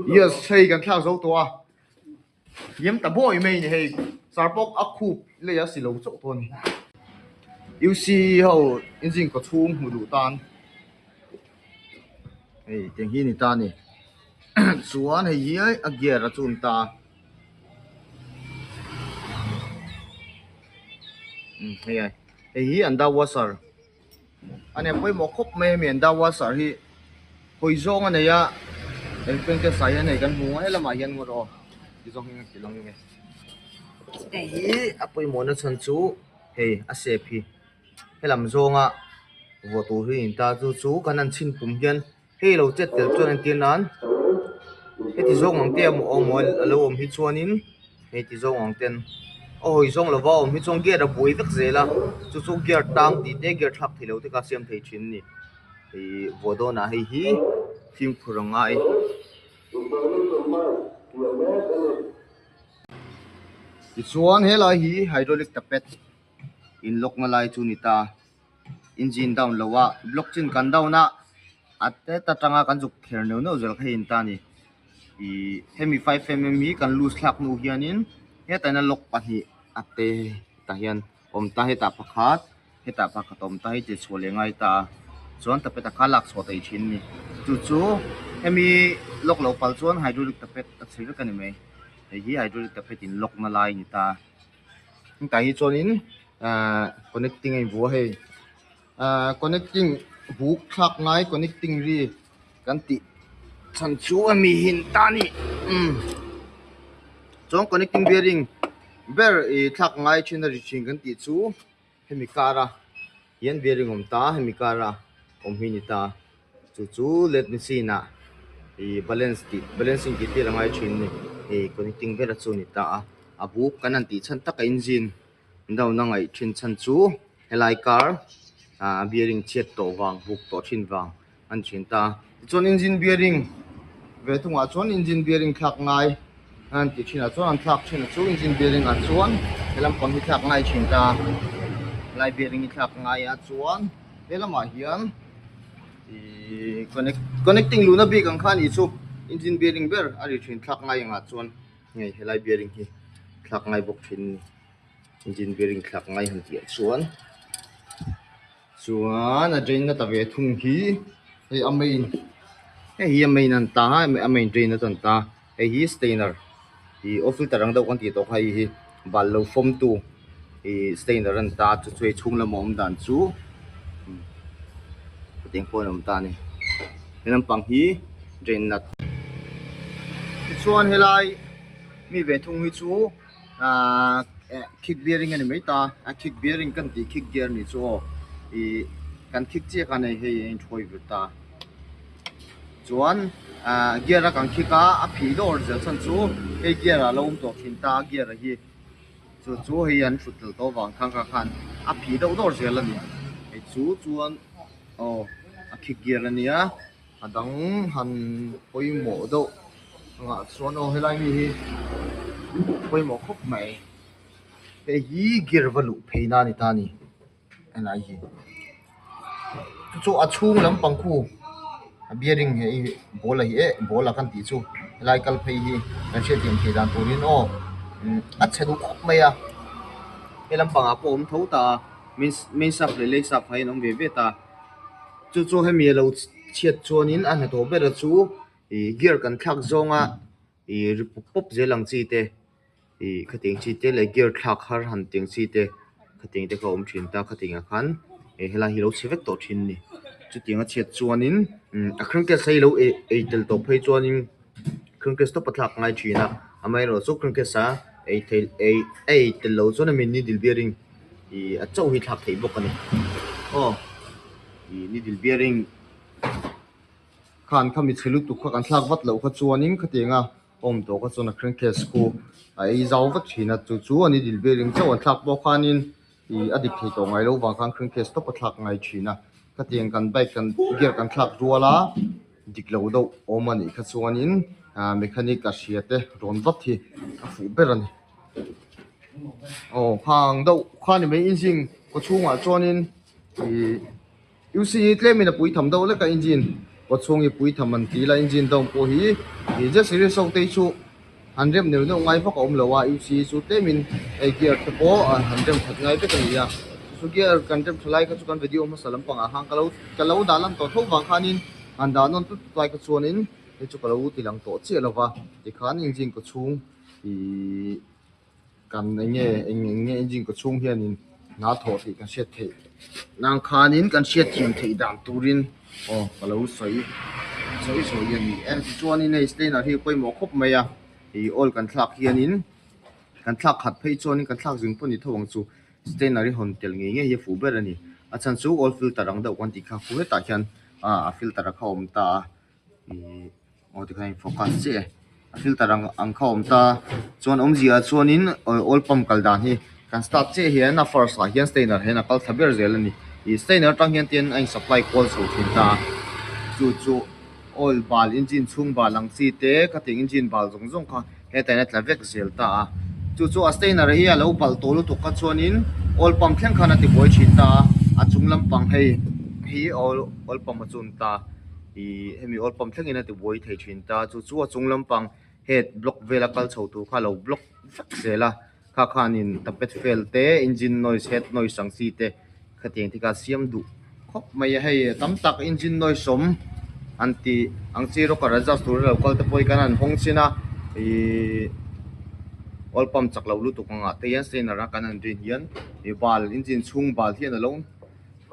yes hay kan thla zo to a yếm ta boy mai ni hay sarpok akhu le ya silo cho to ni you see how engine ko chung mu du tan hey tiếng hi ni ta ni chuan hei hi a gear a chun ta hei ai hei hi under washer ane poi mo khop me mi under washer hi poi zong ane ya el pen ke sai ane kan mu ai lama hian ngor o ti zong hi ki long nge hei hi a poi mo na chan chu hei a se phi helam zonga wo tu hi in ta chu kan an chin pum hian hei lo chet tel chuan an tin nan he ti zong ang te mo ong mo lo om hi chuanin he ti zong ang ten ôi zong là vào mi zong gear da bui vek zela chu gear tang ti te gear thak thilo te ka siam thei thin ni hi vodo na hi thim phurangai ti chuan he lai hi hydraulic tapet in lok na lai chu ni ta engine down lowa block chin kan down na ate ta tanga kan juk kher no zel kha in ta ni i hemi 5mm hi kan loose thak nu hianin he ta na lok pa hi ate ta hian om ta he ta pakhat he ta pakhat om ta hi ti chhole ngai ta chuan tapet a khalak chho tei thin ni chu hemi lok lo pal chuan hydraulic tapet a thil ka ni mai hi hydraulic tapet in lok na lai ni ta ta hi chuan in connecting ai bu he connecting buk thak ngai connecting ri kan ti chan chu ami hin ta ni chong connecting bearing ber e thak ngai china ri ching kan ti chu hemi kara yen bearing om ta hemi kara om hi ni ta chu let me see na e balancing ki ti rangai chin ni e connecting ber chu ni ta a buk kan an ti chan tak engine ndau na ngai thin chan chu helai car bearing chet to wang buk to thin wang an chin ta chon engine bearing ve thunga chon engine bearing thak ngai an ti thina chuan an thak thina chu engine bearing a chuan helam pang hi thak ngai thin ta lai bearing hi thak ngai a chuan helama hian connecting luna bi kan khan i chu engine bearing ber ari thin thak ngai anga chuan ngai helai bearing hi thak ngai bok thin engine bearing thak ngai han ti chuan a drain na ta ve thung hi hei amain hei amain an ta amain drain na tan ta hei stainer hi ofil tarang dau kan ti to khai hi bal lo form tu hi stainer an ta chu chui chung la mom dan chu teng pon om ta ni henam pang hi drain na chuan helai mi ve thung hi chu kick bearing ani mai ta kick bearing kan ti kick gear ni chu i kan kick che kan nei hei in thoi vu ta chuan gear a kan khika a phi dor zel chan chu hei gear a lom to thin ta gear a hi chu hei an thutel to wang khang kha khan a phi dor zel ani hei chuan a kick gear ania adang han poi mo do nga chuan helai mi hi poi mo khop mai hi gear valu pheina ni ta ni anai hi chu a chung lam pang khu bearing hei bola hi bola kan ti chu lai kal phei hi kan che tin thi dan turin a chedu khop mai a elam panga pom tho ta min sap le sap hai nom ve ta chu hemi lo chiat chuanin an ha to ber chu gear kan thak zonga pop zelang chi te khating chi te le gear thak har han ting chi te khating te ka om thin ta khating a khan hela hi lo chevek to thin ni chu tinga chiat chuanin a crankcase sei lo tel to phei chuanin crankcase to pathak ngai thina amai ro chu crankcase a tel lo chuan min ni dil bearing a chau hi thak thei bok ani ni dil bearing khan khami chhilu tu kha kan thlak wat lo kha chuanin khatinga om to kha chuna crankcase ku ai zau vak thina chu ani dil bearing chaw an thlak bo khanin adik thei to ngai lo wang khan crankcase to pathak ngai thina khating kan bike kan gear kan thlak ruala dik lo do omani kha chuanin mechanic a hriate ron vat hi a fu ber ani hang do khani mai engine ko chunga chuanin you see tlemina pui tham do la ka engine ko chungi pui tham an ti la engine dong po hi thì rất serious sau tây chu anh rem nếu nó ngay phát ông là wa UC chu te min ai kia te po anh rem thật ngay cái này à chu kia kan rem thlai ka chu kan video ma salam pang a hang kalau dalam to thok wang khanin an da non tu tlai ka chuanin he chu kalau ti lang to che lova ti khan engine ko chung thì kan enge engine ko chung hianin na tho thì kan set thei nang khanin kan set thiam thei dan turin kalau soi yani em chuanin nei stain a hi poi mo khop mai a thì all kan thlak hianin kan thlak khat phei chuanin kan thlak jing poni thawang chu stenary hon tel nge hi fu ber ani a chan chu all filter ang da wan ti kha khu ta hian a filter a khawm ta i ti khain focus che a filter ang khawm ta chuan omzia chuanin all pump kal dan hi kan start che hian a first a hian stainer hian a kal thaber zel ani i stainer tang hian tin ein supply call so thin ta chu oil bal engine chung balang chi te cutting engine bal zong zong kha heta na tlavek zel ta chu a stainer hi a lo bal tolu to ka chuanin oil pump thleng khana ti boi thin ta a chung lampang hei hi oil pump chun ta i hemi oil pump thleng ina ti boi thei thin ta chu a chung lampang head block vela kal chho tu kha lo block zela kha khanin tapet fail te engine noise head noise sang si te khateng ti ka siam du khop mai hei tam tak engine noise som anti ang zero ka adjust tur lo kal te poi kanan hong china i oil pump chak lo lu tu kanga te yan sen ra kanan rin hian i bal engine chung bal hian alone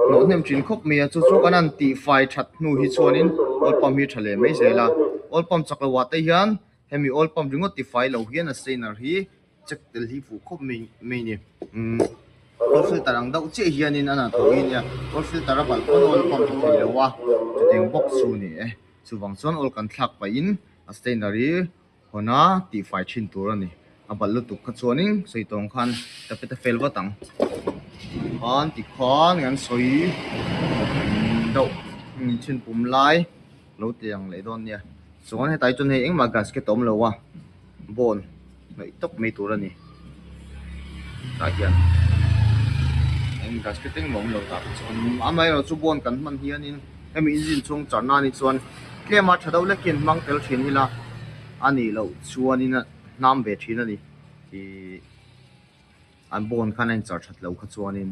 no nem trin khop me chu kanan ti fai that nu hi chuanin oil pump hi thale mai zela oil pump chak lo wa te hian hemi oil pump ringo ti fai lo hian a seiner hi check tel hi fu khop me ni oil filter ang dau che hianin ana thoin ya oil filter a bal kon oil pump thei lo wa teng box chu ni chu wang chuan oil kan thlak pa in a stainery hona ti fai thin tur ani a bal lu tu kha chuanin sei tong khan tapeta fel wa tang an ti khan ngan soi dau chin pum lai lo tiang le don nia chuan he tai chun he engma gas ke tom lo wa bon nei tok me tur ani ta hian eng gas ke teng mong lo ta chuan amai ro chu bon kan man hianin hemi engine chung charna ni chuan klema thadau lekin mang tel thin hila ani lo chuanin nam ve thin ani ti an bon khan an char that lo kha chuanin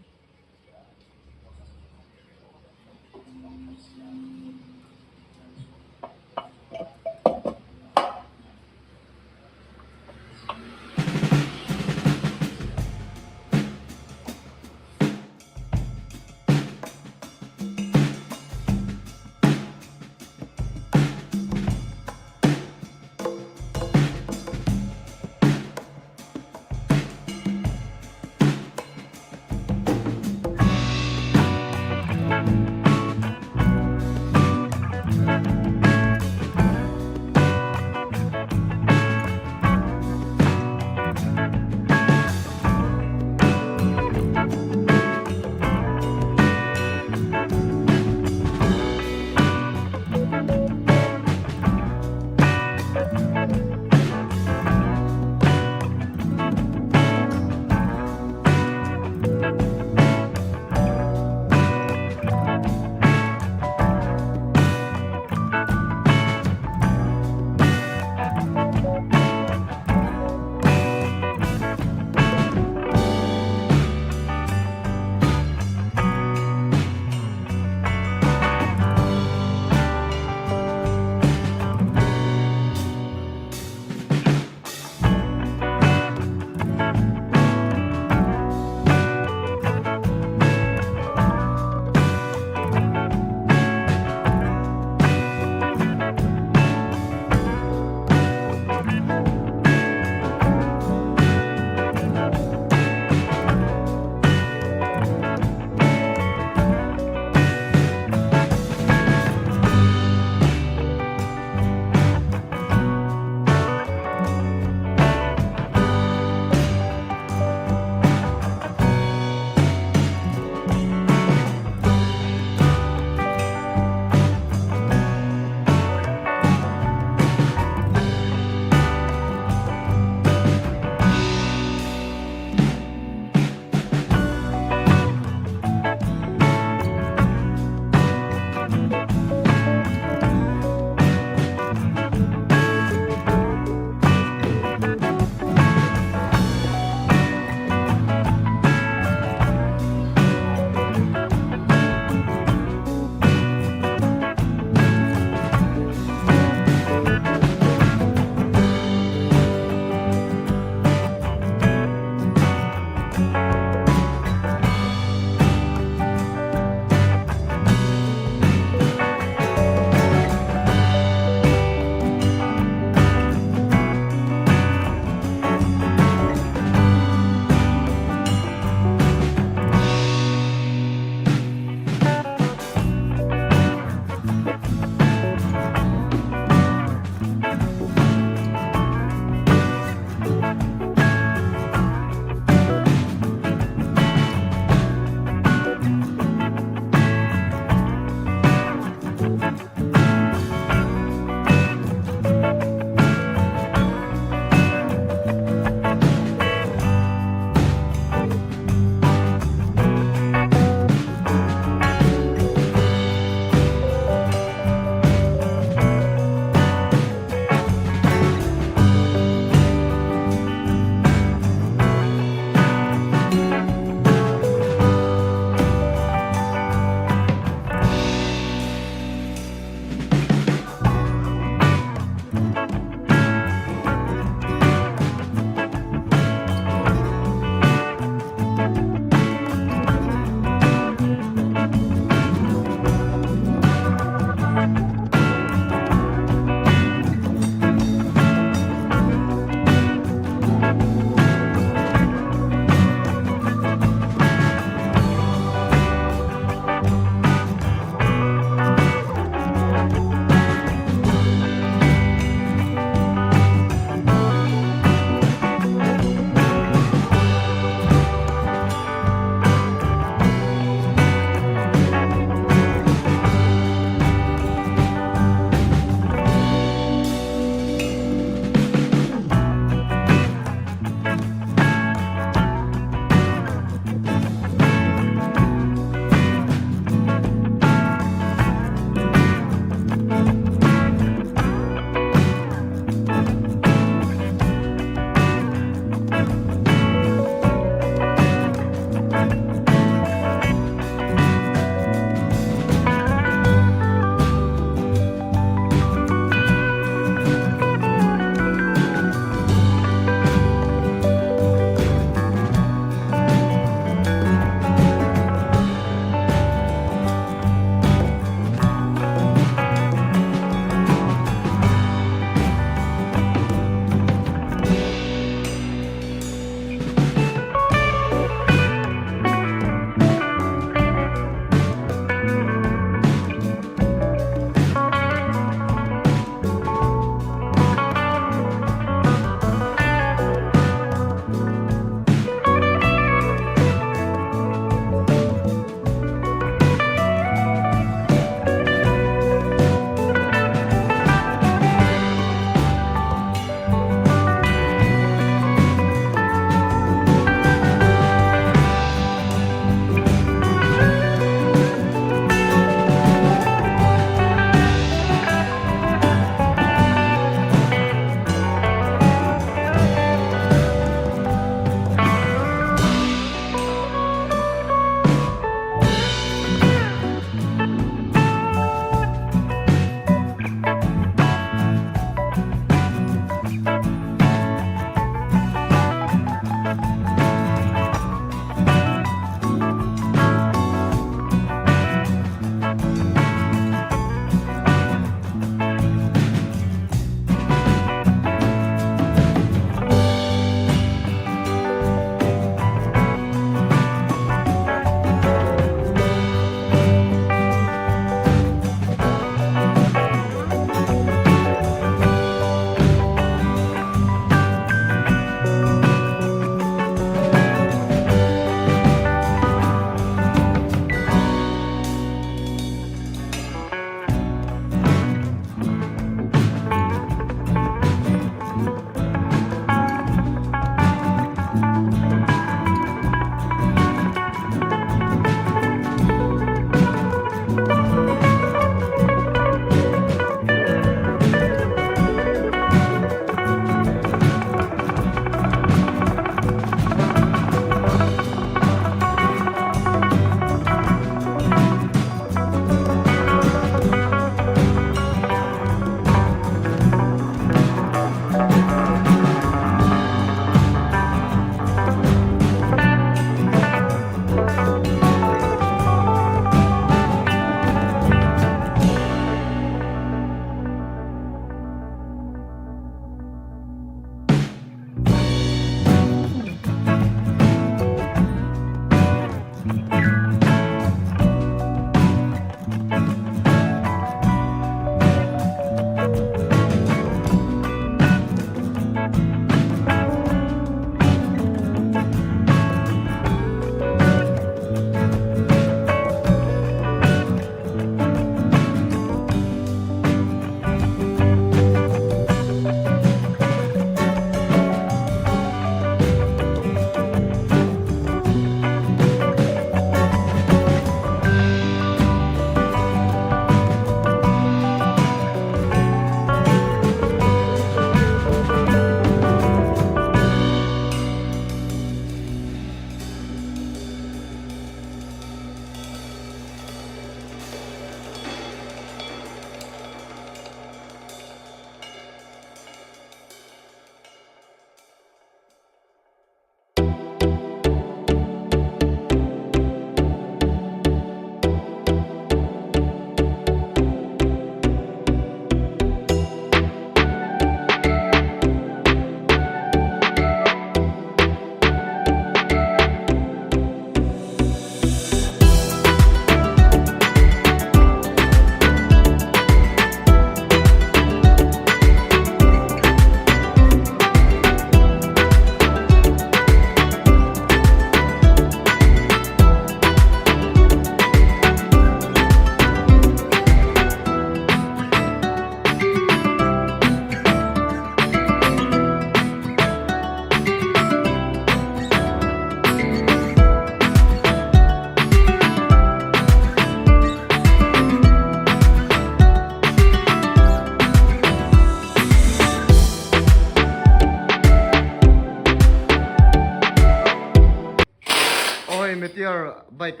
bike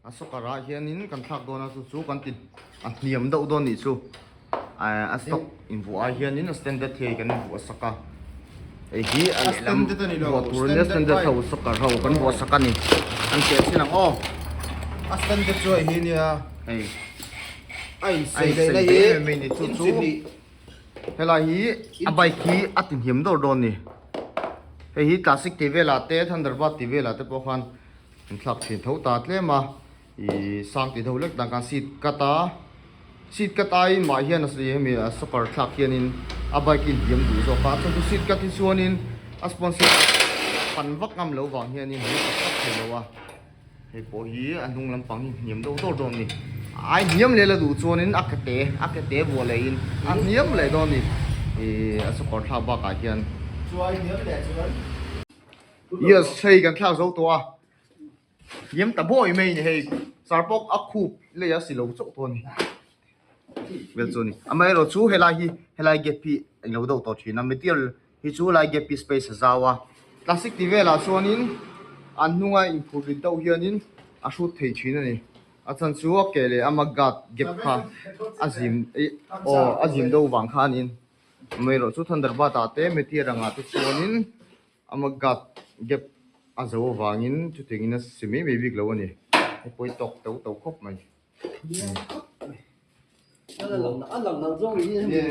a sokara hianin kan thak dona chu kan tin a hniam do don ni chu a stock in bu a hianin standard thei kan bu saka ei hi a lam bu tur ne standard thau sokar ho kan bu saka ni an ke sinang o a standard chu hi ni a ei ai sei dei lai me ni chu hela hi a bike hi a tin hiam do don ni hei hi classic TV la te thunderbird TV la te po khan thak thin tho ta tle ma i sang ti tho lek dang kan seat kata in ma hian asri mi super thak hian in a bike in hiam du zo ka chu seat kat ti chuan in a sponsor pan vak ngam lo wang hian in hi thak lo wa hei po hi anung lampang hiam do do ni ai hiam le la du chuan in akate bo le in an hiam le do ni e a super thak ba ka hian chuai hiam le chuan yes sei kan thak zo to a hiam ta boy mai ni hei sarpok a khup le ya silo chok to ni vel chu ni amai ro chu helai get pi lo do to thina material hi chu lai get pi space zawa classic TV la chuan in an hnunga improve do hianin a shoot thei thina ni a chan chu a kele ama gat gap kha azim do wang khan in amai ro chu thunderbird ta te material anga tu chuan in ama gat gap azo wangin chu tingina simi me big lo ani poi tok to khop mai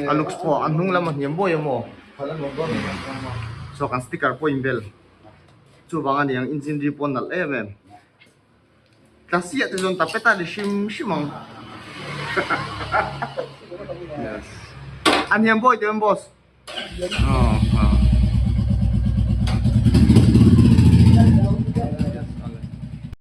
a looks po an hnung lam hiam boy mo so kan sticker point bel chu wanga ni ang engine repon nal em kasia te zon tapeta de shimong yes an hiam boy dem boss oh